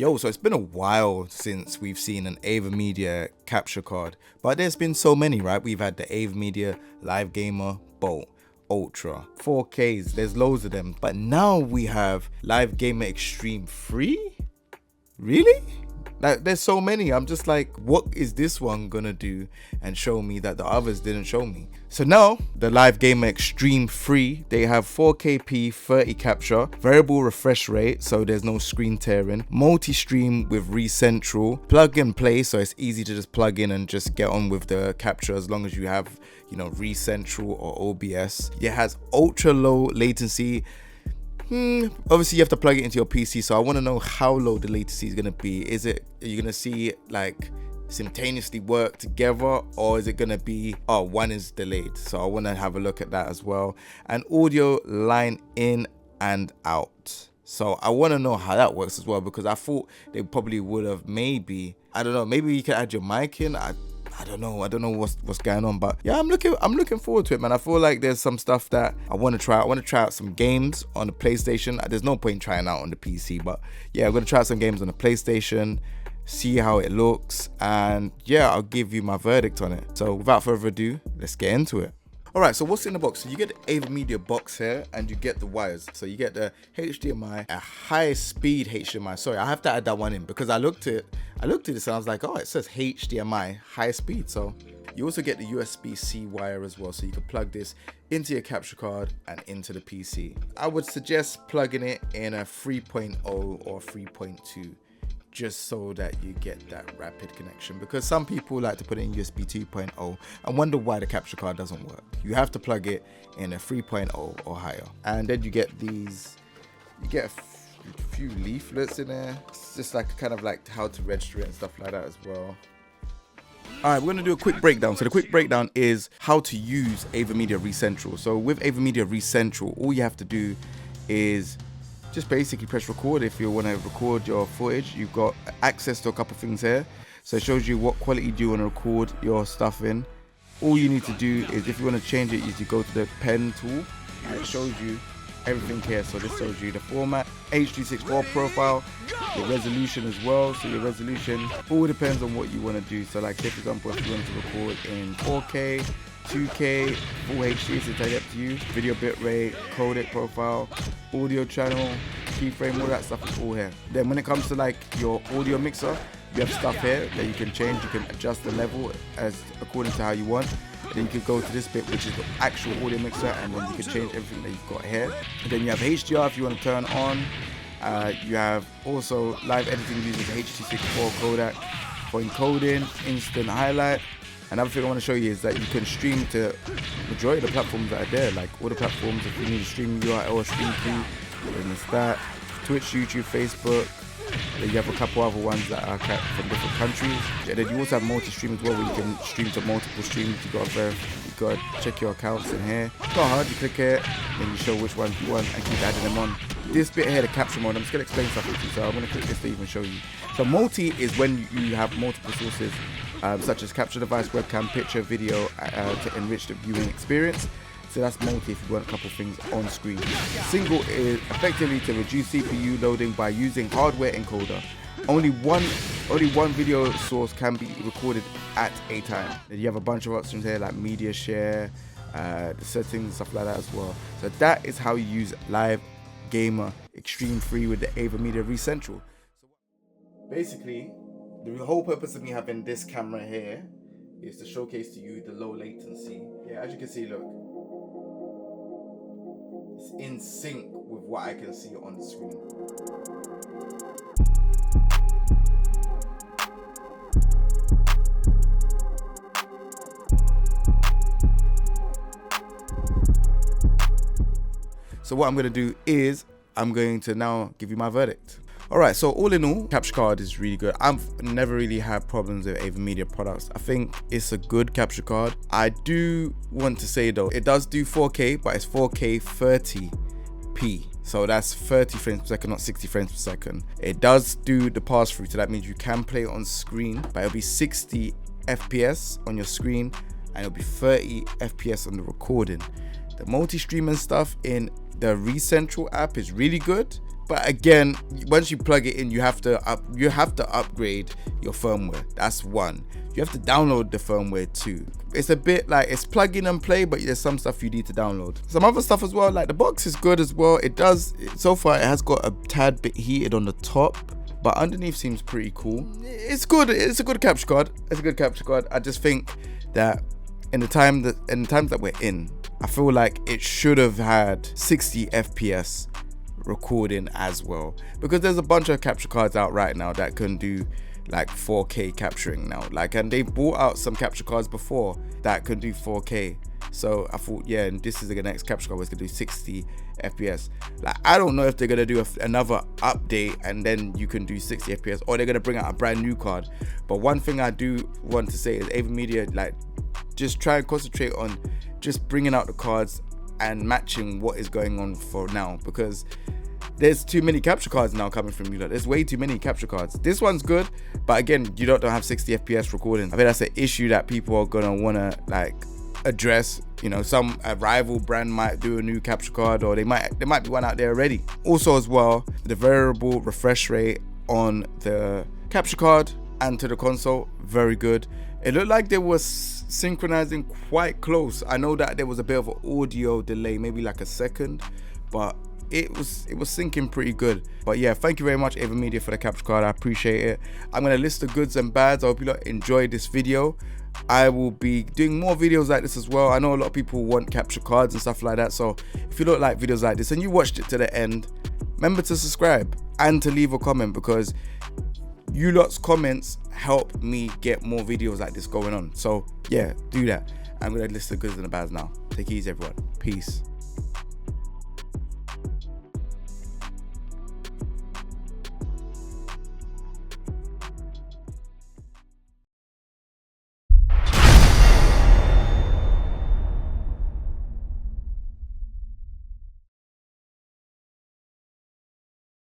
Yo, so it's been a while since we've seen an Avermedia capture card, but there's been so many, right? We've had the Avermedia Live Gamer Bolt, Ultra, 4Ks, there's loads of them. But now we have Live Gamer Extreme 3? Really? Like, there's so many. I'm just like, what is this one gonna do and show me that the others didn't show me? So now, the Live Gamer Extreme 3, they have 4K 30 capture, variable refresh rate, so there's no screen tearing, multi-stream with recentral, plug and play, so it's easy to just plug in and just get on with the capture as long as you have, you know, recentral or OBS. It has ultra low latency. Obviously you have to plug it into your PC, so I want to know how low the latency is going to be. Are you going to see it like simultaneously work together, or is it going to be, oh, one is delayed? So I want to have a look at that as well. And audio line in and out, so I want to know how that works as well, because I thought they probably would have maybe, I don't know, maybe you can add your mic in. I don't know what's going on, but yeah, I'm looking forward to it, man. I feel like there's some stuff that I want to try. I want to try out some games on the PlayStation. There's no point trying out on the PC, but yeah, I'm gonna try out some games on the PlayStation, see how it looks, and yeah, I'll give you my verdict on it. So without further ado, let's get into it. All right, so what's in the box? So you get the Avermedia box here, and you get the wires. So you get the HDMI, a high speed HDMI. Sorry, I have to add that one in because I looked at this and I was like, oh, it says HDMI, high speed. So you also get the USB-C wire as well, so you can plug this into your capture card and into the PC. I would suggest plugging it in a 3.0 or 3.2. just so that you get that rapid connection, because some people like to put it in USB 2.0 and wonder why the capture card doesn't work. You have to plug it in a 3.0 or higher, and then you get these, you get a few leaflets in there. It's just like kind of like how to register it and stuff like that as well. All right, we're gonna do a quick breakdown. So the quick breakdown is how to use Avermedia Recentral. So with Avermedia Recentral, all you have to do is just basically press record. If you want to record your footage, you've got access to a couple things here. So it shows you what quality do you want to record your stuff in. All you need to do is, if you want to change it, is you go to the pen tool and it shows you everything here. So this shows you the format, H.264 profile, the resolution as well. So your resolution all depends on what you want to do. So like, say for example, if you want to record in 4K, 2K, Full HD, it's entirely up to you. Video bitrate, codec profile, audio channel, keyframe, all that stuff is all here. Then when it comes to like your audio mixer, you have stuff here that you can change. You can adjust the level as according to how you want. And then you can go to this bit, which is the actual audio mixer, and then you can change everything that you've got here. And then you have HDR if you want to turn on. You have also live editing using the H.264 codec for encoding, instant highlight. Another thing I want to show you is that you can stream to majority of the platforms that are there, like all the platforms. If you need a streaming URL or stream key, then it's that. Twitch, YouTube, Facebook. Then you have a couple other ones that are from different countries. And then you also have multi-stream as well, where you can stream to multiple streams. You got to check your accounts in here. It's not hard. You click it, then you show which ones you want and keep adding them on. This bit here, the capture mode, I'm just going to explain something to you, so I'm going to click this to even show you. So multi is when you have multiple sources, such as capture device, webcam, picture, video, to enrich the viewing experience. So that's multi if you want a couple things on screen. Single is effectively to reduce CPU loading by using hardware encoder. Only one video source can be recorded at a time. Then you have a bunch of options here like media share, the settings, stuff like that as well. So that is how you use Live Gamer Extreme 3 with the Avermedia Recentral. Basically, the whole purpose of me having this camera here is to showcase to you the low latency. Yeah, as you can see, look, it's in sync with what I can see on the screen. So what I'm going to do is I'm going to now give you my verdict. Alright, so all in all, capture card is really good. I've never really had problems with Avermedia products. I think it's a good capture card. I do want to say though, it does do 4K, but it's 4K 30p. So that's 30 frames per second, not 60 frames per second. It does do the pass through, so that means you can play it on screen, but it'll be 60 FPS on your screen and it'll be 30 FPS on the recording. The multi-streaming stuff in the Recentral app is really good, But again, once you plug it in, you have to upgrade your firmware. That's one. You have to download the firmware too. It's a bit like it's plug in and play, but there's some stuff you need to download. Some other stuff as well, like the box is good as well. So far it has got a tad bit heated on the top, but underneath seems pretty cool. It's good. It's a good capture card. I just think that in the times that we're in, I feel like it should have had 60 FPS recording as well, because there's a bunch of capture cards out right now that can do like 4K capturing now, and they brought out some capture cards before that can do 4K. So I thought, yeah, and this is the next capture card was gonna do 60 FPS. Like, I don't know if they're gonna do another update and then you can do 60 FPS, or they're gonna bring out a brand new card. But one thing I do want to say is Avermedia, like, just try and concentrate on just bringing out the cards and matching what is going on for now, because there's too many capture cards now coming from you. There's way too many capture cards. This one's good, but again, you don't have 60 FPS recording. I think that's an issue that people are gonna wanna like address. You know, a rival brand might do a new capture card, or there might be one out there already. Also as well, the variable refresh rate on the capture card and to the console, very good. It looked like they was synchronizing quite close. I know that there was a bit of an audio delay, maybe like a second, but it was syncing pretty good. But yeah, thank you very much Avermedia for the capture card. I appreciate it. I'm gonna list the goods and bads. I hope you lot enjoyed this video. I will be doing more videos like this as well. I know a lot of people want capture cards and stuff like that, so if you don't like videos like this and you watched it to the end, remember to subscribe and to leave a comment, because you lot's comments help me get more videos like this going on. So yeah, do that. I'm gonna list the goods and the bads now. Take it easy everyone. Peace.